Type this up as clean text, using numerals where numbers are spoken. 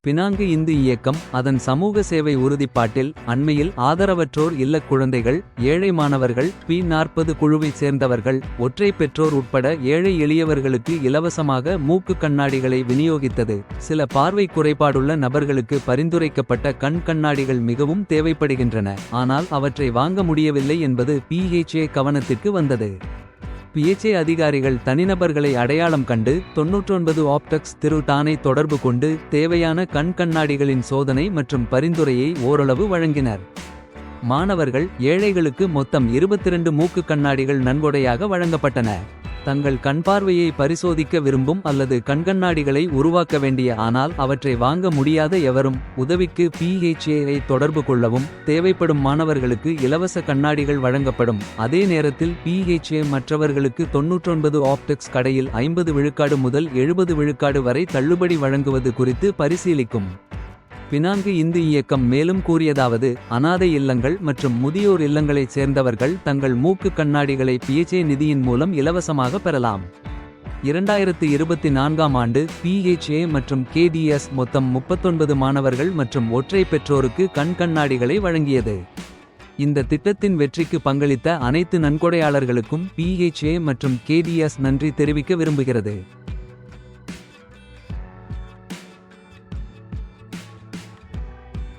Penang Hindu இயக்கம் அதன் சமூக சேவை உறுதிப்பாட்டில் அண்மையில் ஆதரவற்றோர் இல்லக் குழந்தைகள், ஏழை மாணவர்கள், P40 குழுவைச் சேர்ந்தவர்கள், ஒற்றை பெற்றோர் உட்பட ஏழை எளியவர்களுக்கு இலவசமாக மூக்கு கண்ணாடிகளை விநியோகித்தது. சில பார்வை குறைபாடுள்ள நபர்களுக்கு பரிந்துரைக்கப்பட்ட கண் கண்ணாடிகள் மிகவும் தேவைப்படுகின்றன, ஆனால் அவற்றை வாங்க முடியவில்லை என்பது PHA கவனத்திற்கு வந்தது. PHA அதிகாரிகள் தனிநபர்களை அடையாளம் கண்டு 99 ஆப்டெக்ஸ் திரு டானை தொடர்பு கொண்டு தேவையான கண் கண்ணாடிகளின் சோதனை மற்றும் பரிந்துரையை ஓரளவு வழங்கினர். மாணவர்கள், ஏழைகளுக்கு மொத்தம் 22 மூக்கு கண்ணாடிகள் நன்கொடையாக வழங்கப்பட்டன. தங்கள் கண்பார்வையை பரிசோதிக்க விரும்பும் அல்லது கண்கண்ணாடிகளை உருவாக்க வேண்டிய ஆனால் அவற்றை வாங்க முடியாத எவரும் உதவிக்கு PHA ஐ தொடர்பு கொள்ளவும். தேவைப்படும் மாணவர்களுக்கு இலவச கண்ணாடிகள் வழங்கப்படும். அதே நேரத்தில் PHA மற்றவர்களுக்கு 99 ஆப்டெக்ஸ் கடையில் 50 விழுக்காடு முதல் 70 விழுக்காடு வரை தள்ளுபடி வழங்குவது குறித்து பரிசீலிக்கும். பினாங்கு இந்து இயக்கம் மேலும் கூறியதாவது: அனாதை இல்லங்கள் மற்றும் முதியோர் இல்லங்களைச் சேர்ந்தவர்கள் தங்கள் மூக்கு கண்ணாடிகளை PHA நிதியின் மூலம் இலவசமாக பெறலாம். 2024ஆம் ஆண்டு PHA மற்றும் KDS மொத்தம் 39 மாணவர்கள் மற்றும் ஒற்றை பெற்றோருக்கு கண் கண்ணாடிகளை வழங்கியது. இந்த திட்டத்தின் வெற்றிக்கு பங்களித்த அனைத்து நன்கொடையாளர்களுக்கும் PHA மற்றும் KDS நன்றி தெரிவிக்க விரும்புகிறது.